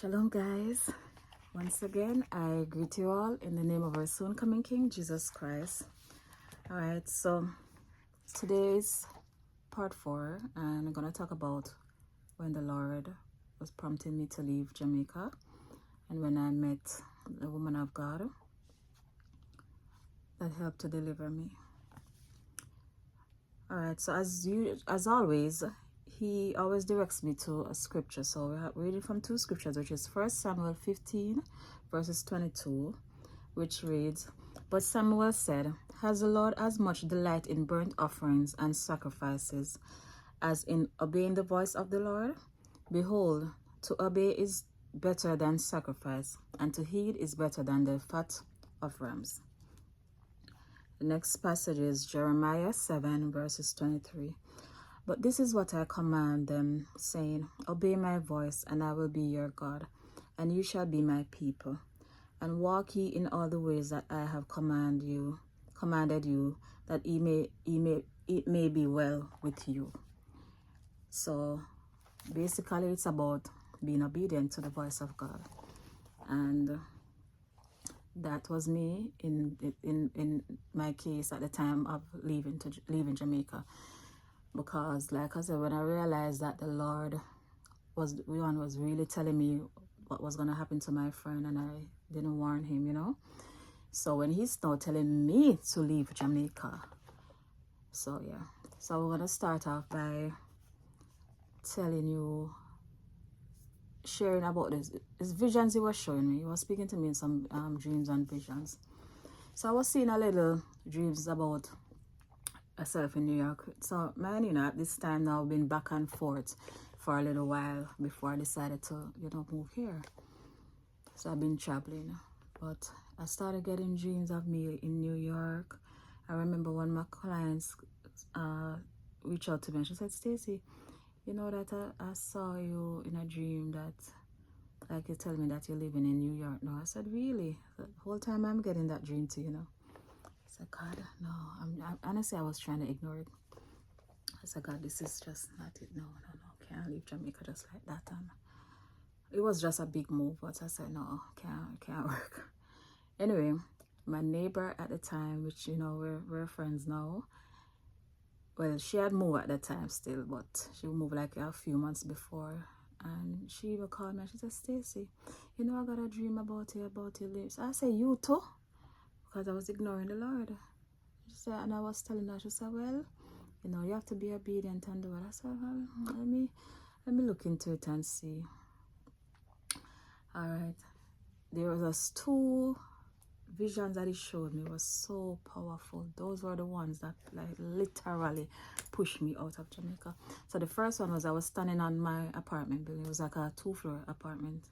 Shalom, guys. Once again, I greet you all in the name of our soon coming King, Jesus Christ. All right, so today's part 4, and I'm going to talk about when the Lord was prompting me to leave Jamaica and when I met the woman of God that helped to deliver me. All right, so as always, he always directs me to a scripture. So we're reading from two scriptures, which is 1 Samuel 15, verses 22, which reads, "But Samuel said, Has the Lord as much delight in burnt offerings and sacrifices as in obeying the voice of the Lord? Behold, to obey is better than sacrifice, and to heed is better than the fat of rams." The next passage is Jeremiah 7, verses 23. "But this is what I command them, saying, Obey my voice, and I will be your God, and you shall be my people. And walk ye in all the ways that I have commanded you, that it may be well with you." So basically, it's about being obedient to the voice of God, and that was me in my case at the time of leaving Jamaica. Because, like I said, when I realized that the Lord was really telling me what was going to happen to my friend, and I didn't warn him. So when he's now telling me to leave Jamaica, so yeah. So we're going to start off by sharing about this visions he was showing me. He was speaking to me in some dreams and visions. So I was seeing a little dreams about myself in New York. So man, at this time now, I've been back and forth for a little while before I decided to, move here. So I've been traveling, but I started getting dreams of me in New York. I remember one of my clients reached out to me and she said, "Stacy, you know that I saw you in a dream that, like, you tell me that you're living in New York now." I said, "Really?" The whole time I'm getting that dream too, I said, "God, no." Honestly, I was trying to ignore it. I said, "God, this is just not it. No. Can't leave Jamaica just like that." And it was just a big move, but I said, "No, can't work." Anyway, my neighbor at the time, which, we're friends now. Well, she had moved at the time still, but she moved like a few months before. And she even called me and she said, "Stacy, I got a dream about you lives." I said, "You too?" Because I was ignoring the Lord. She said, and I was telling her, she said, "Well, you have to be obedient and do it." I said, "Well, let me look into it and see." All right. There was just two visions that he showed me was so powerful. Those were the ones that like literally pushed me out of Jamaica. So the first one was I was standing on my apartment building. It was like a 2-floor apartment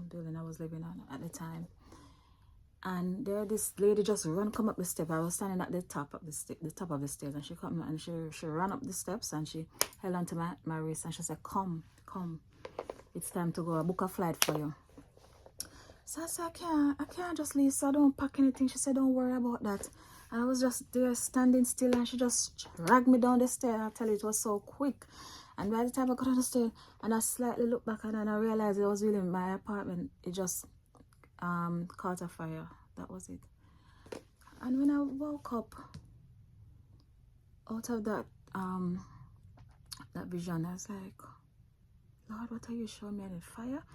building I was living on at the time. And there this lady just come up the step. I was standing at the top of the stairs, and she come and she ran up the steps and she held onto my wrist and she said, come, it's time to go. I book a flight for you." So I said, I can't just leave, so I don't pack anything. She said, "Don't worry about that." And I was just there standing still, and she just dragged me down the stairs. I tell you, it was so quick. And by the time I got on the stairs and I slightly looked back, and then I realized it was really my apartment. It just caught a fire. That was it. And when I woke up out of that vision, I was like, "Lord, what are you showing me?" And fire.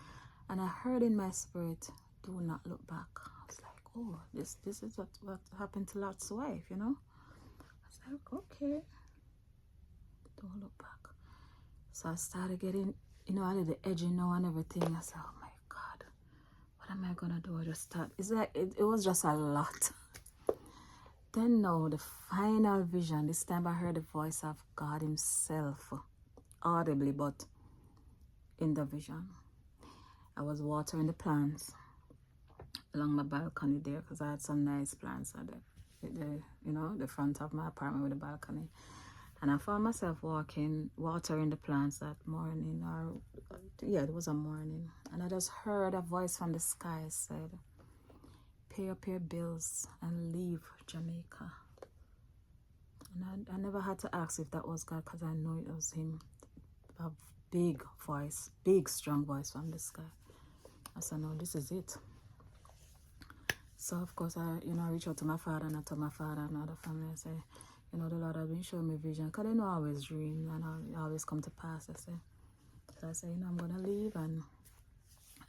And I heard in my spirit, "Do not look back." I was like, "Oh, this is what happened to Lot's wife, I was like, "Okay, don't look back." So I started getting, a little edgy now and everything. I said, "Oh my God, what am I gonna do?" I just thought, it's like it was just a lot. Then now the final vision, this time I heard the voice of God himself, audibly, but in the vision. I was watering the plants along my balcony there because I had some nice plants at the front of my apartment with a balcony. And I found myself watering the plants that morning, it was a morning. And I just heard a voice from the sky said, "Pay up your bills and leave Jamaica." And I never had to ask if that was God, because I know it was him. A big voice, big strong voice from the sky. I said, no, this is it. So of course I, reach out to my father, and I told my father and other family. I say, the Lord has been showing me vision, because they know I always dream and I always come to pass. I say, so I say, I'm gonna leave, and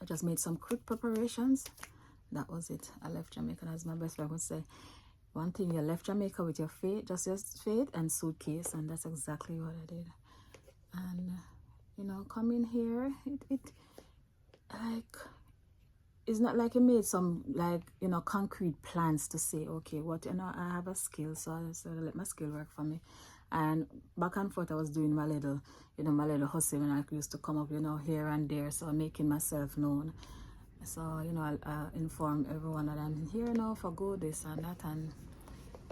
I just made some quick preparations. That was it. I left Jamaica. As my best friend would say, one thing, you left Jamaica with your faith, just your faith and suitcase, and that's exactly what I did. And coming here, it like, it's not like I made some, like, concrete plans to say, okay, what, I have a skill, so I let my skill work for me. And back and forth, I was doing my little, my little hustle when I used to come up, here and there, so making myself known. So, I inform everyone that I'm here now for good, this and that, and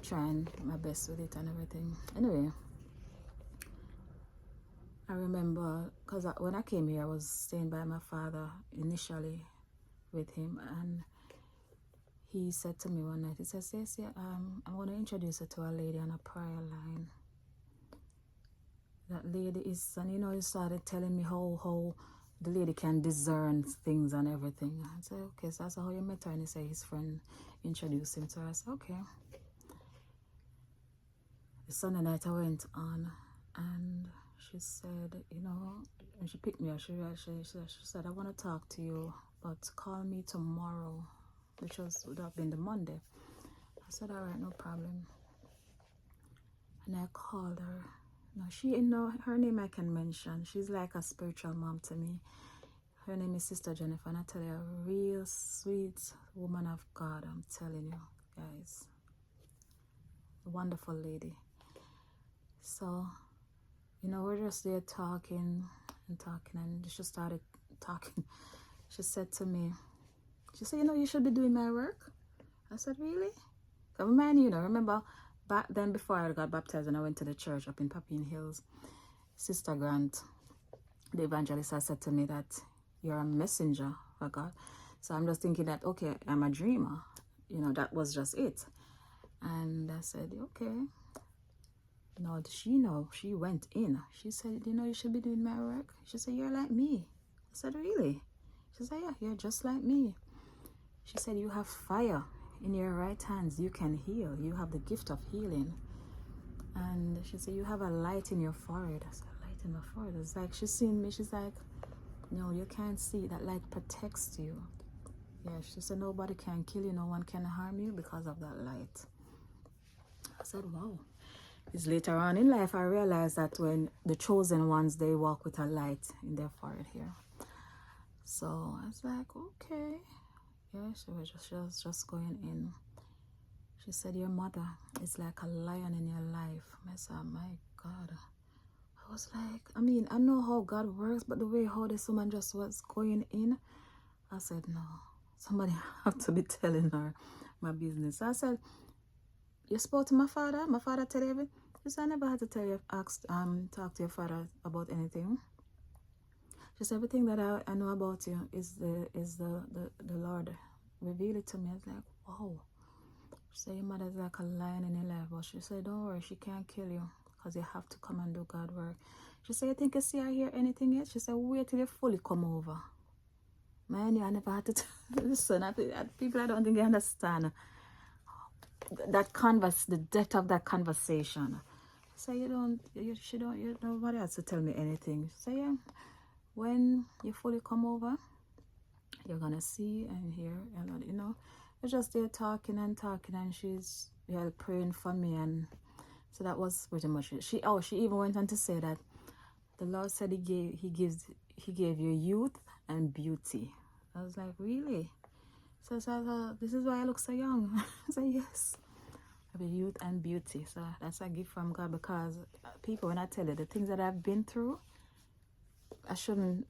trying my best with it and everything. Anyway, I remember, because when I came here, I was staying by my father initially with him, and he said to me one night, he said, Stacey, I'm going to introduce you to a lady on a prayer line. That lady is, and he started telling me how the lady can discern things and everything. I said, okay, so that's how you met her. And he said his friend introduced him to her. I said, okay. The Sunday night I went on, and she said, when she picked me up, she said, I want to talk to you, but call me tomorrow, which would have been the Monday. I said, all right, no problem. And I called her. No, she, her name I can mention. She's like a spiritual mom to me. Her name is Sister Jennifer, and I tell you, a real sweet woman of God, I'm telling you, guys. A wonderful lady. So, we're just there talking, and she started talking. She said to me, she said, you should be doing my work. I said, really? Because remember, back then, before I got baptized and I went to the church up in Papine Hills, Sister Grant, the evangelist, has said to me that you're a messenger for God. So I'm just thinking that, okay, I'm a dreamer. That was just it. And I said, okay. No, she went in. She said, you should be doing my work. She said, you're like me. I said, really? She said, yeah, you're just like me. She said, you have fire in your right hands. You can heal. You have the gift of healing. And she said, you have a light in your forehead. I said, light in my forehead? It's like, she's seen me. She's like, no, you can't see. That light protects you. Yeah, she said, nobody can kill you. No one can harm you because of that light. I said, wow. It's later on in life I realized that when the chosen ones, they walk with a light in their forehead here. So I was like, okay. Yeah, she was just going in. She said, your mother is like a lion in your life. I said, my God. I was like, I know how God works, but the way how this woman just was going in, I said, no, somebody have to be telling her my business. I said, you spoke to my father? My father tell you everything? She said, I never had to tell you, talk to your father about anything. She said, everything that I know about you is the Lord revealed it to me. I was like, wow. She said, your mother's like a lion in your life. But she said, don't worry, she can't kill you, because you have to come and do God work. She said, you think you see her hear anything yet? She said, wait till you fully come over. Man, I never had to listen. People, I don't think they understand that the depth of that conversation. So nobody has to tell me anything. So yeah, when you fully come over, you're gonna see and hear, and we're just there talking, and she's praying for me, and so that was pretty much it. She even went on to say that the Lord said he gave you youth and beauty. I was like, really? So this is why I look so young. I said, yes. I have youth and beauty. So that's a gift from God, because people, when I tell you the things that I've been through, I shouldn't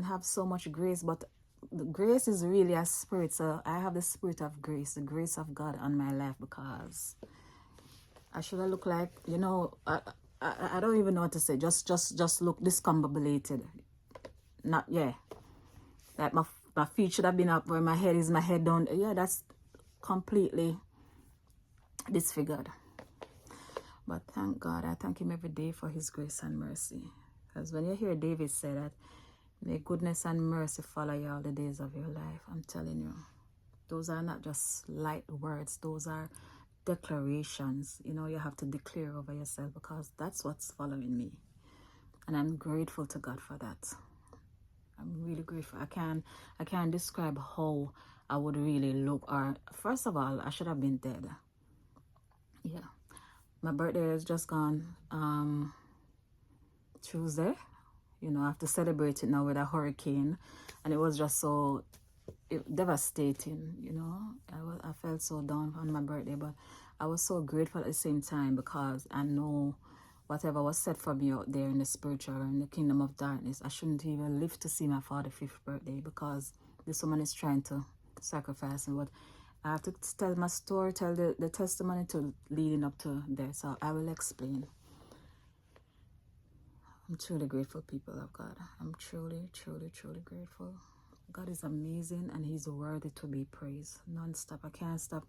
have so much grace, but the grace is really a spirit. So I have the spirit of grace, the grace of God on my life, because I should have looked like, I don't even know what to say. Just look discombobulated. Not, yeah. Like my feet should have been up where my head down. Yeah, that's completely disfigured. But thank God, I thank him every day for his grace and mercy. Because when you hear David say that, May goodness and mercy follow you all the days of your life. I'm telling you. Those are not just light words. Those are declarations. You know, you have to declare over yourself, because that's what's following me. And I'm grateful to God for that. I'm really grateful. I can't describe how I would really look. Or first of all, I should have been dead. Yeah. My birthday is just gone Tuesday. You know, I have to celebrate it now with a hurricane, and it was just so devastating. You know, I felt so down on my birthday, but I was so grateful at the same time, because I know whatever was set for me out there in the spiritual or in the kingdom of darkness, I shouldn't even live to see my 45th birthday, because this woman is trying to sacrifice me. But I have to tell my story, tell the testimony to leading up to there. So I will explain. I'm truly grateful, people of God. I'm truly, truly, truly grateful. God is amazing, and He's worthy to be praised non-stop. I can't stop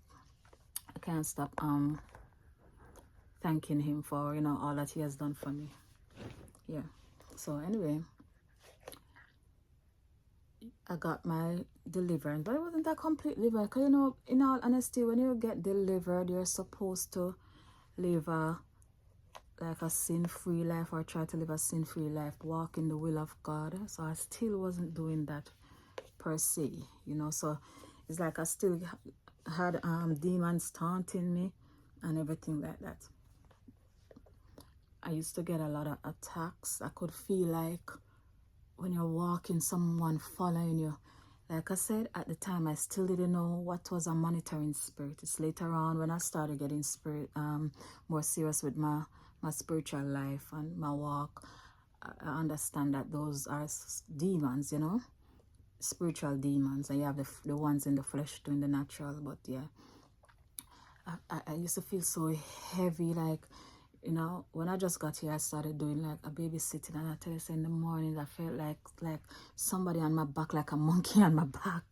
thanking Him for, you know, all that He has done for me. Yeah. So anyway, I got my deliverance, but it wasn't a complete deliverance. Because, you know, in all honesty, when you get delivered, you're supposed to live a sin-free life, or try to live a sin-free life, walk in the will of God. So I still wasn't doing that per se, you know. So it's like I still had demons taunting me and everything like that. I used to get a lot of attacks. I could feel like when you're walking, someone following you. Like I said, at the time, I still didn't know what was a monitoring spirit. It's later on when I started getting more serious with my spiritual life and my walk. I understand that those are demons, you know, spiritual demons, and you have the ones in the flesh doing the natural. But yeah, I used to feel so heavy, like, you know, when I just got here, I started doing like a babysitting, and I tell you, in the morning, I felt like somebody on my back, like a monkey on my back.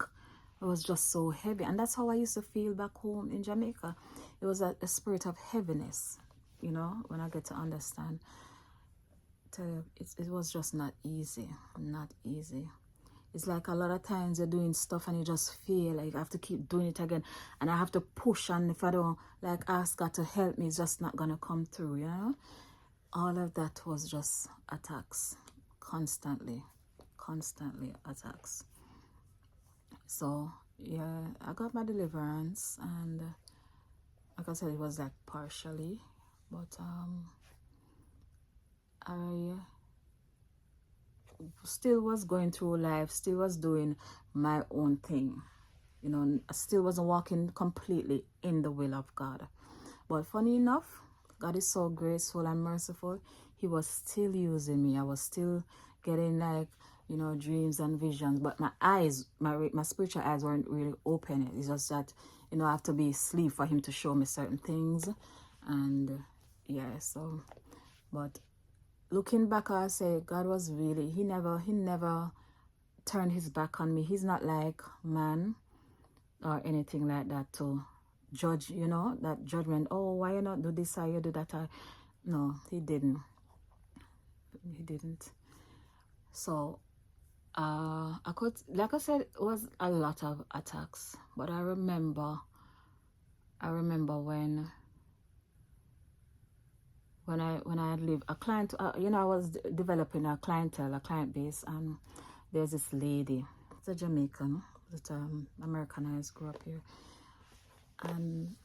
It was just so heavy, and that's how I used to feel back home in Jamaica. It was a spirit of heaviness, you know, when I get to understand. I tell you, it was just not easy, not easy. It's like a lot of times you're doing stuff and you just feel like I have to keep doing it again, and I have to push, and if I don't like ask God to help me, it's just not gonna come through, you know. All of that was just attacks, constantly attacks. So yeah, I got my deliverance, and like I said, it was like partially, but I still was going through life, still was doing my own thing. You know, I still wasn't walking completely in the will of God. But funny enough, God is so graceful and merciful. He was still using me. I was still getting like, you know, dreams and visions. But my eyes, my spiritual eyes weren't really open. It's just that, you know, I have to be asleep for Him to show me certain things. And yeah, so, but looking back, I say God was really, he never turned His back on me. He's not like man or anything like that to judge, you know, that judgment. Oh, why you not do this or you do that? No, He didn't. He didn't. So, I could, like I said, it was a lot of attacks. But I remember when I had lived a client, you know, I was developing a client base, and there's this lady. It's a Jamaican, it's Americanized, grew up here, and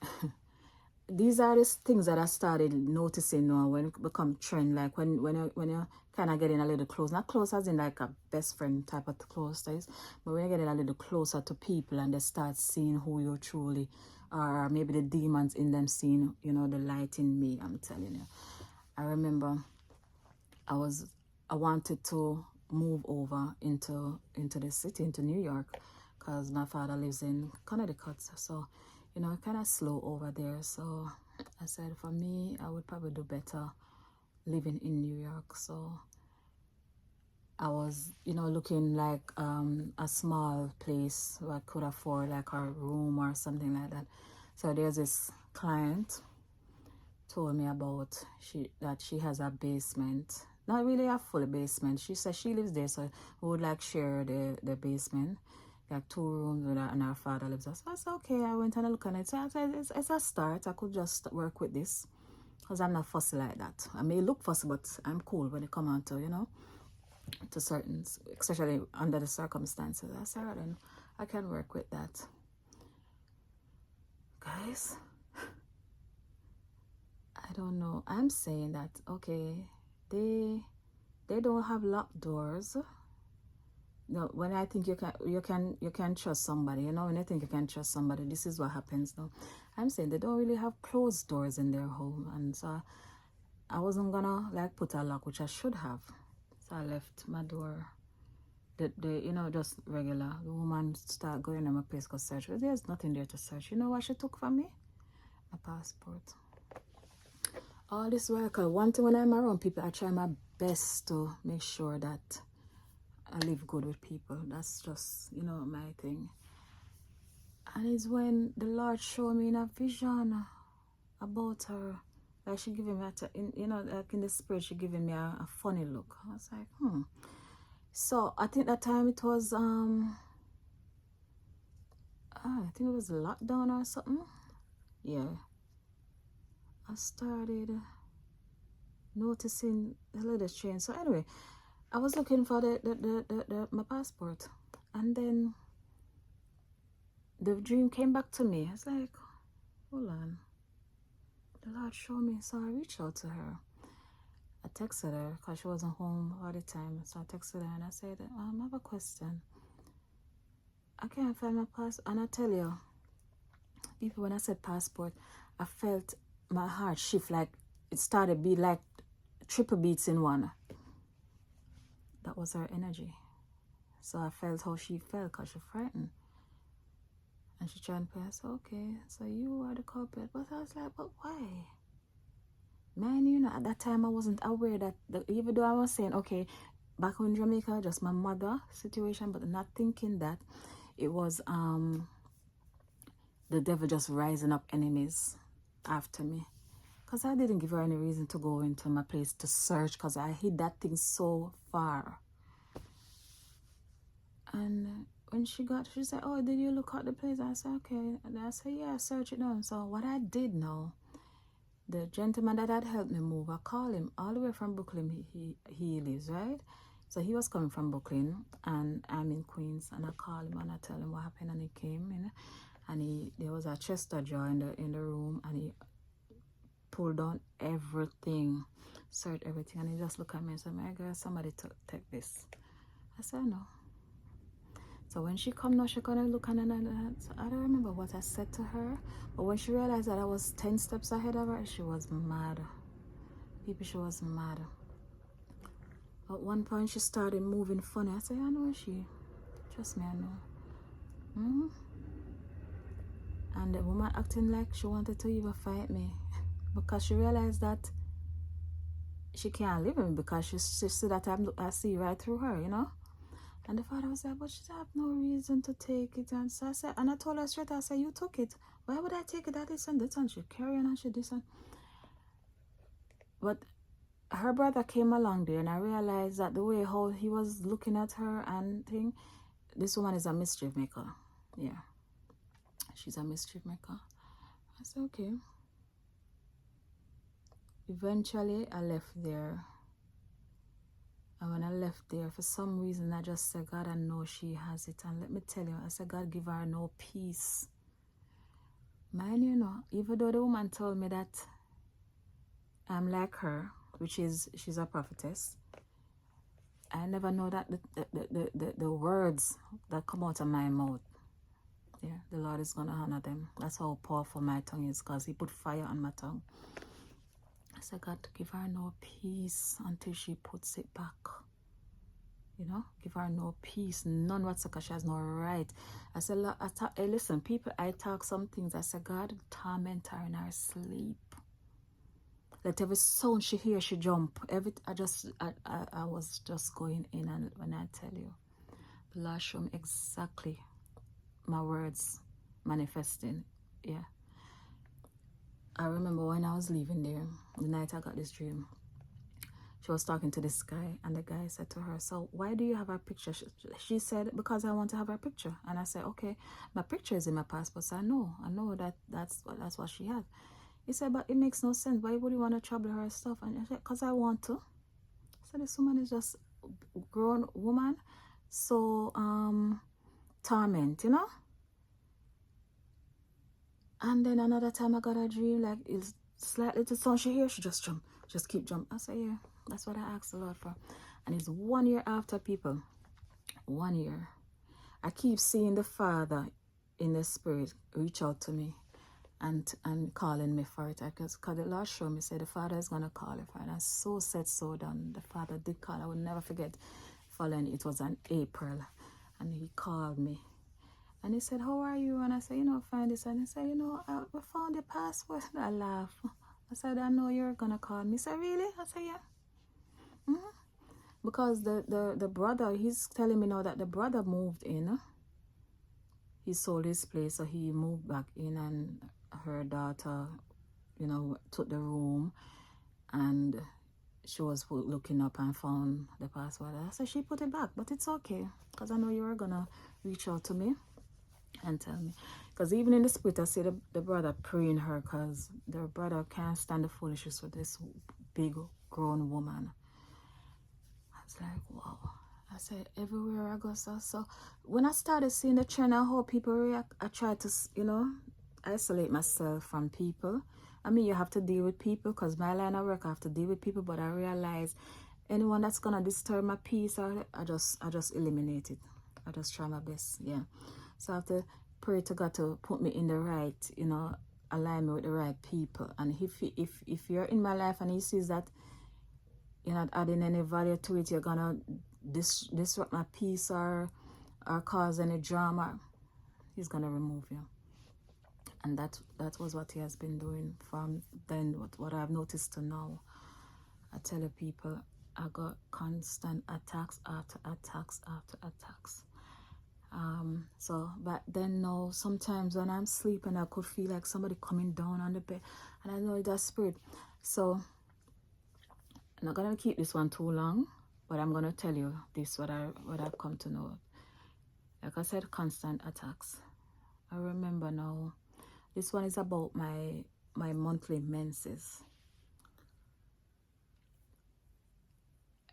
these are the things that I started noticing now when it become trend. Like when you're kind of getting a little close, not close as in like a best friend type of closeness, but when you're getting a little closer to people and they start seeing who you truly are, or maybe the demons in them seeing, you know, the light in me. I'm telling you, I remember I wanted to move over into the city, into New York, because my father lives in Connecticut. So, you know, kind of slow over there. So I said, for me, I would probably do better living in New York. So I was, you know, looking like a small place where I could afford like a room or something like that. So there's this client told me about that she has a basement not really a full basement. She said she lives there, so we would like share the basement. Like 2 rooms with her, and her father lives there. So I said, okay, I went and I looked at it. So I said, it's a start. I could just work with this. Because I'm not fussy like that. I may look fussy, but I'm cool when it comes on to, you know, to certain, especially under the circumstances. I said, then I can work with that. Guys, I don't know. I'm saying that, okay, they don't have locked doors. No, when I think you can trust somebody, you know, when I think you can trust somebody, this is what happens now. I'm saying they don't really have closed doors in their home, and so I wasn't gonna like put a lock, which I should have. So I left my door, the you know, just regular. The woman start going to my place to search, but there's nothing there to search. You know what she took from me? My passport. All this work, one thing when I'm around people, I try my best to make sure that I live good with people. That's just, you know, my thing. And it's when the Lord showed me in a vision about her. Like she giving me you know, like in the spirit, she giving me a funny look. I was like, So I think that time it was I think it was lockdown or something. Yeah. I started noticing a little change. So anyway, I was looking for my passport, and then the dream came back to me. I was like, hold on. The Lord showed me, so I reached out to her. I texted her because she wasn't home all the time. So I texted her and I said, I have a question. I can't find my passport. And I tell you, people, when I said passport, I felt my heart shift, like it started beat like triple beats in one. That was her energy. So I felt how she felt because she frightened. And she tried to play. I said, okay, so you are the culprit. But I was like, but why? Man, you know, at that time I wasn't aware that, even though I was saying, okay, back in Jamaica, just my mother situation, but not thinking that it was the devil just rising up enemies after me. Because I didn't give her any reason to go into my place to search, because I hid that thing so far. And when she said, oh, did you look at the place? I said, okay. And I said, yeah, search it down. So what I did now, the gentleman that had helped me move, I called him all the way from Brooklyn. He lives, right? So he was coming from Brooklyn, and I'm in Queens. And I called him and I tell him what happened, and he came in, and there was a chest jar in the room, and he pulled down everything, searched everything, and he just looked at me and said, my girl, somebody take this. I said, no. So when she come now, she gonna look, and so I don't remember what I said to her, but when she realized that I was 10 steps ahead of her, she was mad. People, she was mad. At one point, she started moving funny. I said, I know she. Trust me, I know. And the woman acting like she wanted to even fight me, because she realized that she can't live with me, because she see that I see right through her, you know. And the father was like, but she have no reason to take it. And so I said, and I told her straight, I said, you took it. Why would I take it? That is and this, and she carry on and she this. And but her brother came along there, and I realized that the way how he was looking at her and thing, this woman is a mischief maker. Yeah, she's a mischief maker. I said, okay. Eventually, I left there. And when I left there, for some reason, I just said, God, I know she has it. And let me tell you, I said, God, give her no peace. Man, you know, even though the woman told me that I'm like her, which is, she's a prophetess, I never know that the words that come out of my mouth, yeah, the Lord is going to honor them. That's how powerful my tongue is, because he put fire on my tongue. I said, God, give her no peace until she puts it back. You know, give her no peace, none whatsoever. She has no right. I said, hey, listen, people, I talk some things. I said, God, torment her in her sleep. Let every sound she hear, she jump. I was just going in, and when I tell you, the Lord showed me exactly my words manifesting. Yeah. I remember when I was leaving there, the night I got this dream, she was talking to this guy, and the guy said to her, so why do you have her picture? She said, because I want to have her picture. And I said, okay, my picture is in my passport, so I know that that's what she has. He said, but it makes no sense. Why would you want to trouble her stuff? And I said, because I want to. So this woman is just a grown woman, so torment, you know. And then another time I got a dream, like it's slightly to sound she hear, she just jump, just keep jump. I said, yeah, that's what I asked the Lord for. And it's 1 year after, people. 1 year. I keep seeing the Father in the spirit reach out to me and calling me for it. Because the Lord showed me, said the Father is gonna call you for it. And I so said so done. The Father did call. I will never forget. Following it was in April, and he called me. And he said, how are you? And I said, find this. And he said, I found the password. I laughed. I said, I know you're going to call me. He said, really? I said, yeah. Because the brother, he's telling me now that the brother moved in. He sold his place, so he moved back in, and her daughter, took the room, and she was looking up and found the password. I said, she put it back, but it's okay, because I know you were going to reach out to me and tell me. Because even in the spirit, I see the brother praying her, because the brother can't stand the foolishness with this big grown woman. I was like, wow. I said, everywhere I go, so when I started seeing the trend and how people react, I tried to, isolate myself from people. I mean, you have to deal with people, because my line of work, I have to deal with people, but I realize anyone that's gonna disturb my peace, I just eliminate it. I just try my best, yeah. So I have to pray to God to put me in the right, align me with the right people. And if you're in my life and he sees that you're not adding any value to it, you're gonna disrupt my peace or cause any drama, he's gonna remove you. And that was what he has been doing from then. What I've noticed to now, I tell you, people, I got constant attacks after attacks after attacks. So back then, now sometimes when I'm sleeping, I could feel like somebody coming down on the bed, and I know that's spirit. So I'm not gonna keep this one too long, but I'm gonna tell you this, what I've come to know. Like I said, constant attacks. I remember now, this one is about my monthly menses.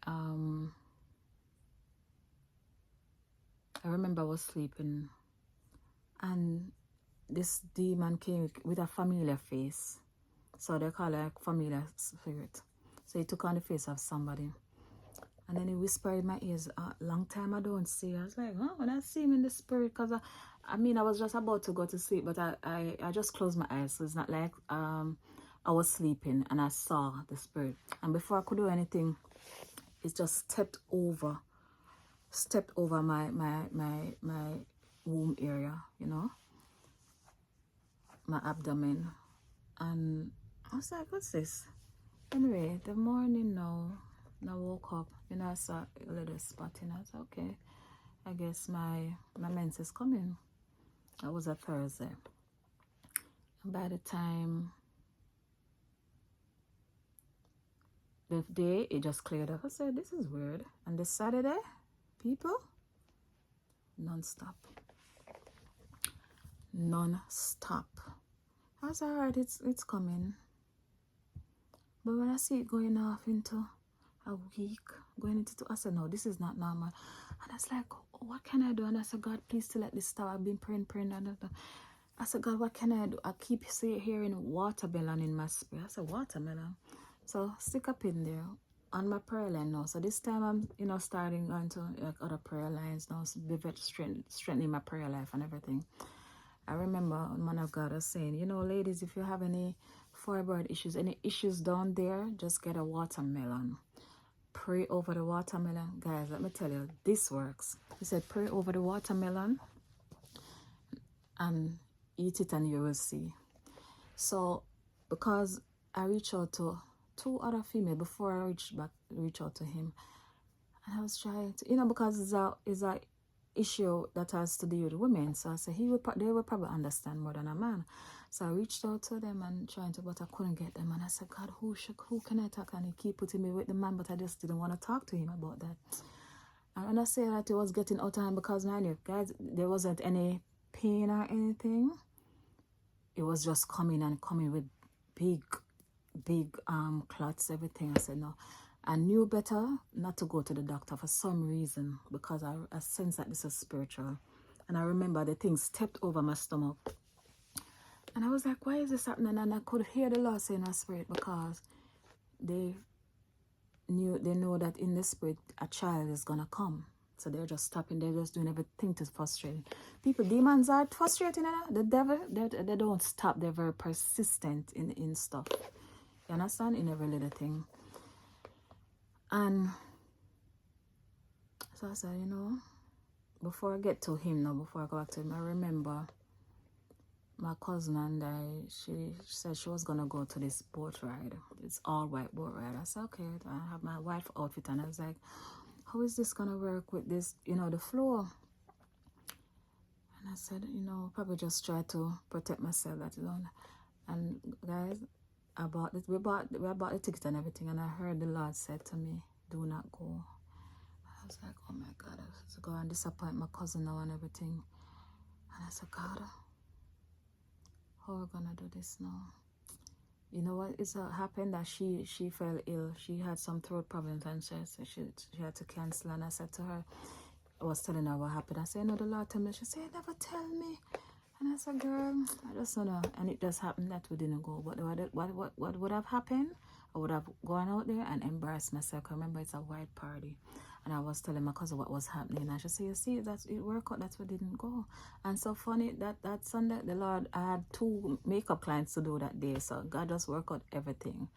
I remember I was sleeping, and this demon came with a familiar face. So they call it a familiar spirit. So he took on the face of somebody. And then he whispered in my ears, long time I don't see you. I was like, when I see him in the spirit, because I was just about to go to sleep, but I just closed my eyes. So it's not like I was sleeping and I saw the spirit. And before I could do anything, it just stepped over my womb area, my abdomen. And I was like, what's this? Anyway, the morning now, I woke up, I saw a little spot, I said, okay, I guess my menses coming. That was a Thursday. And by the time the day, it just cleared up. I said, this is weird. And this Saturday, people, non-stop. I was alright, it's coming. But when I see it going off into a week, going into two, I said, no, this is not normal. And I was like, what can I do? And I said, God, please to let this stop. I've been praying. I said, God, what can I do? I keep hearing watermelon in my spirit. I said, watermelon? So stick up in there on my prayer line now. So this time I'm, starting on to like other prayer lines now, so be very strengthening my prayer life and everything. I remember a man of God was saying, ladies, if you have any fibroid issues, any issues down there, just get a watermelon. Pray over the watermelon. Guys, let me tell you, this works. He said, pray over the watermelon and eat it and you will see. So, because I reached out to 2 other females before I reach out to him, and I was trying to, because it's a issue that has to do with women. So I said they would probably understand more than a man. So I reached out to them and trying to, but I couldn't get them. And I said, God, who can I talk? And he keep putting me with the man, but I just didn't want to talk to him about that. And when I say that, it was getting out of hand because, man, you guys, there wasn't any pain or anything. It was just coming with big clots, everything. I said, no. I knew better not to go to the doctor for some reason because I sensed that this is spiritual. And I remember the thing stepped over my stomach. And I was like, why is this happening? And I could hear the Lord say in my spirit because they know that in the spirit a child is going to come. So they're just stopping. They're just doing everything to frustrate people. Demons are frustrating. The devil, they don't stop. They're very persistent in stuff. You understand? In every little thing. And so I said, you know, before I get to him now, before I go back to him, I remember my cousin and she said she was going to go to this boat ride. It's all white boat ride. I said, okay, I have my wife outfit. And I was like, how is this going to work with this, you know, the floor? And I said, you know, probably just try to protect myself. That, you know. And guys, we bought the ticket and everything. And I heard the Lord said to me, do not go. I was like, oh my God, I have to go and disappoint my cousin now and everything. And I said, God, how are we gonna do this now? You know what? It's happened that she fell ill. She had some throat problems and she had to cancel. And I said to her, I was telling her what happened. I said, no, the Lord told me. She said, never tell me. And I said, girl, I just don't know. And it just happened that we didn't go. But what would have happened? I would have gone out there and embarrassed myself. I remember it's a white party. And I was telling my cousin what was happening. And she said, you see, it worked out. That's why we didn't go. And so funny, that Sunday, the Lord, I had 2 makeup clients to do that day. So God just worked out everything.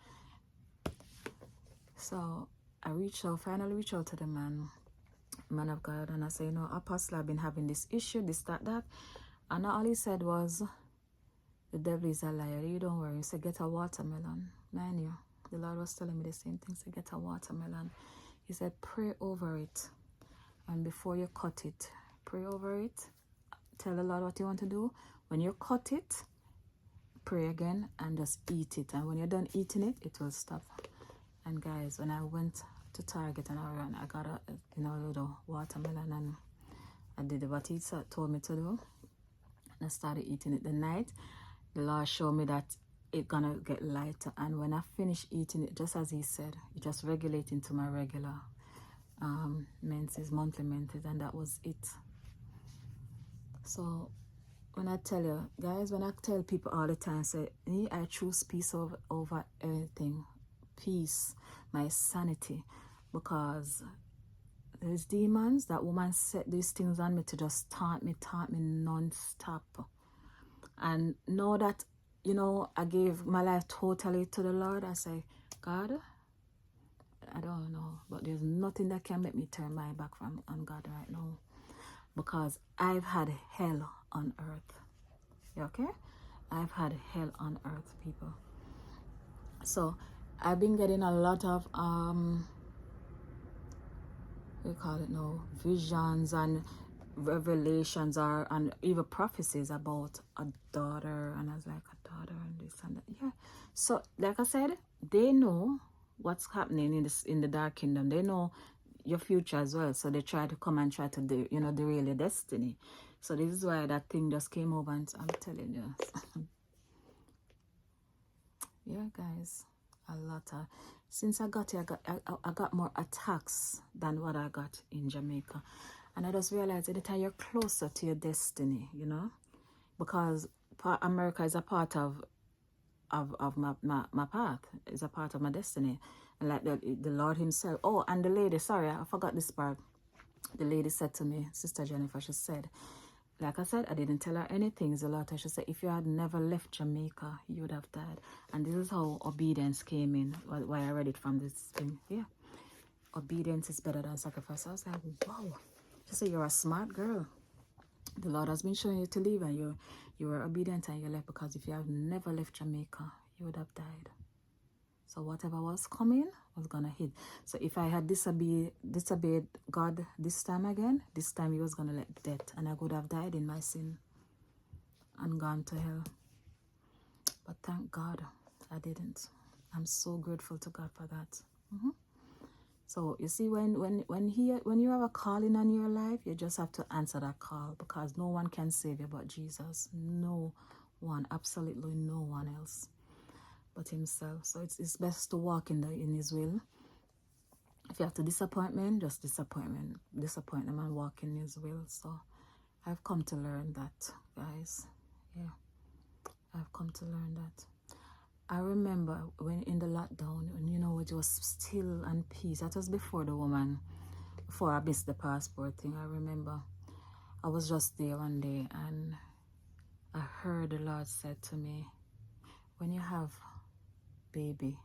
So I finally reached out to the man of God. And I said, you know, Apostle, I've been having this issue, this, that. And all he said was, the devil is a liar. You don't worry. He said, get a watermelon. Man, you. The Lord was telling me the same thing. He said, get a watermelon. He said, pray over it. And before you cut it, pray over it. Tell the Lord what you want to do. When you cut it, pray again and just eat it. And when you're done eating it, it will stop. And guys, when I went to Target and I got a little watermelon and I did what he told me to do. And I started eating it the night. The Lord showed me that it's gonna get lighter, and when I finished eating it, just as he said, it just regulated into my regular monthly menses, and that was it. So when I tell you guys, when I tell people all the time, say me, I choose peace over everything. Peace, my sanity, because there's demons. That woman set these things on me to just taunt me non-stop. And know that, you know, I gave my life totally to the Lord. I say, God, I don't know, but there's nothing that can make me turn my back on God right now. Because I've had hell on earth. You okay? I've had hell on earth, people. So I've been getting a lot of we call it now, visions and revelations and even prophecies about a daughter. And I was like, a daughter and this and that. Yeah. So like I said, they know what's happening in the dark kingdom. They know your future as well. So they try to come and try to derail your destiny. So this is why that thing just came over, and I'm telling you. Yeah, guys, a lot of, since I got here, I got more attacks than what I got in Jamaica. And I just realized that you're closer to your destiny, you know, because America is a part of my path. It's a part of my destiny. And like the Lord himself. Oh, and the lady, sorry, I forgot this part. The lady said to me, Sister Jennifer, she said, like I said, I didn't tell her anything. The Lord, she said, if you had never left Jamaica, you would have died. And this is how obedience came in. Why I read it from this thing. Yeah. Obedience is better than sacrifice. I was like, wow. She said, you're a smart girl. The Lord has been showing you to leave, and you were obedient and you left, because if you have never left Jamaica, you would have died. So whatever was coming was gonna hit. So if I had disobeyed God this time again, this time he was gonna let death, and I could have died in my sin and gone to hell. But thank God I didn't. I'm so grateful to God for that. So you see, when you have a calling on your life, you just have to answer that call, because no one can save you but Jesus. No one, absolutely no one else but himself. So it's best to walk in his will. If you have to disappoint men, just disappoint them and walk in his will. So I've come to learn that, guys. Yeah, I've come to learn that. I remember when in the lockdown, when it was still and peace. That was before I missed the passport thing. I remember I was just there one day, and I heard the Lord said to me, when you have baby,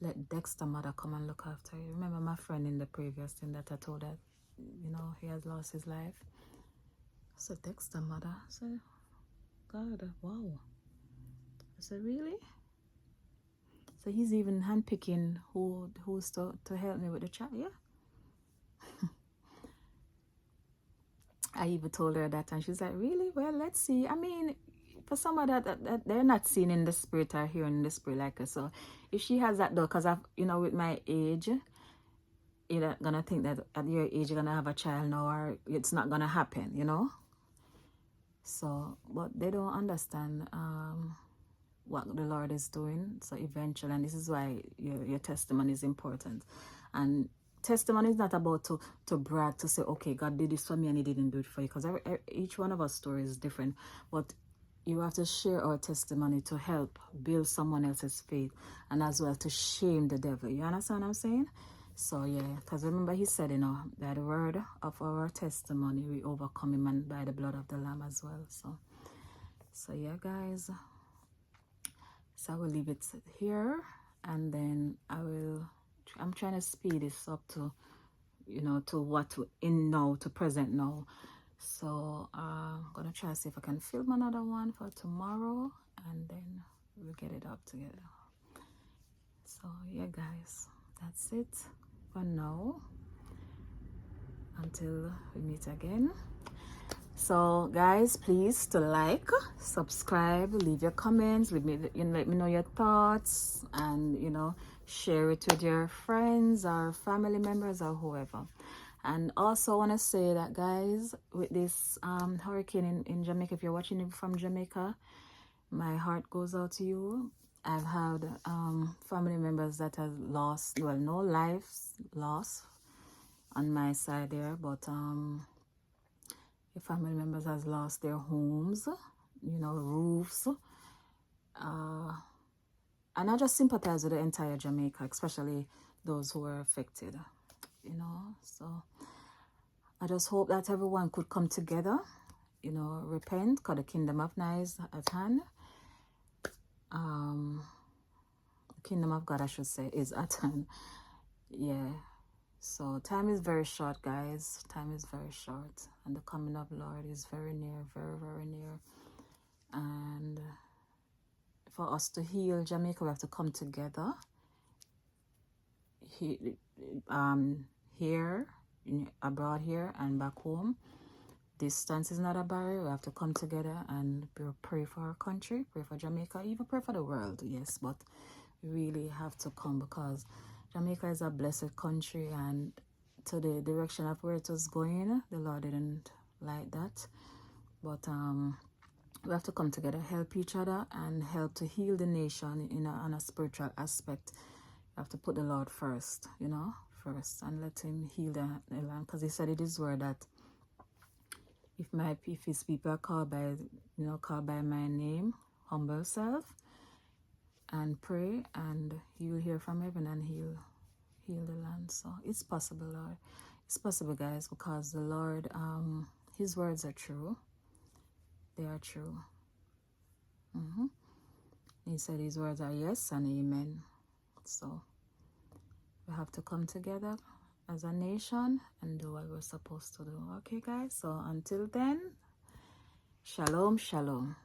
let Dexter mother come and look after you. Remember my friend in the previous thing that I told that, he has lost his life. So Dexter mother. I said, God, wow. I said, really? So he's even handpicking who's to help me with the child. Yeah. I even told her that, and she's like, really? Well, let's see. I mean, for someone that they're not seeing in the spirit or hearing in the spirit like us. So if she has that though, because with my age, you're not gonna think that at your age you're gonna have a child now, or it's not gonna happen, So, but they don't understand what the Lord is doing. So eventually, and this is why your testimony is important. And testimony is not about to brag, to say, okay, God did this for me and he didn't do it for you, because each one of our stories is different. But you have to share our testimony to help build someone else's faith, and as well to shame the devil. You understand what I'm saying? So yeah, because remember he said, by the word of our testimony we overcome him, and by the blood of the Lamb as well. So yeah, guys. So I will leave it here, and then I'm trying to speed this up to, to present now. So I'm gonna try to see if I can film another one for tomorrow, and then we'll get it up together. So yeah, guys, that's it for now, until we meet again. So guys, please to like, subscribe, leave your comments, let me know your thoughts, and share it with your friends or family members or whoever. And also I want to say that, guys, with this hurricane in Jamaica, if you're watching it from Jamaica, my heart goes out to you. I've had family members that have lost, well, no lives lost on my side there, but the family members has lost their homes, roofs. And I just sympathize with the entire Jamaica, especially those who were affected, So I just hope that everyone could come together, repent, because the kingdom of God is at hand. The kingdom of God, I should say, is at hand. Yeah. So time is very short, guys. Time is very short. And the coming of Lord is very near, very, very near. And for us to heal Jamaica, we have to come together. Here, abroad here, and back home. Distance is not a barrier. We have to come together and pray for our country, pray for Jamaica, even pray for the world, yes. But we really have to come, because Jamaica is a blessed country, and to the direction of where it was going, the Lord didn't like that. But we have to come together, help each other, and help to heal the nation on a spiritual aspect. We have to put the Lord first, first, and let him heal the land, because he said it is word that if his people are called by my name, humble self and pray, and he will hear from heaven and heal the land. So it's possible, Lord. It's possible, guys, because the Lord, his words are true. They are true. He said his words are yes and amen. So we have to come together as a nation and do what we're supposed to do. Okay, guys? So until then, shalom, shalom.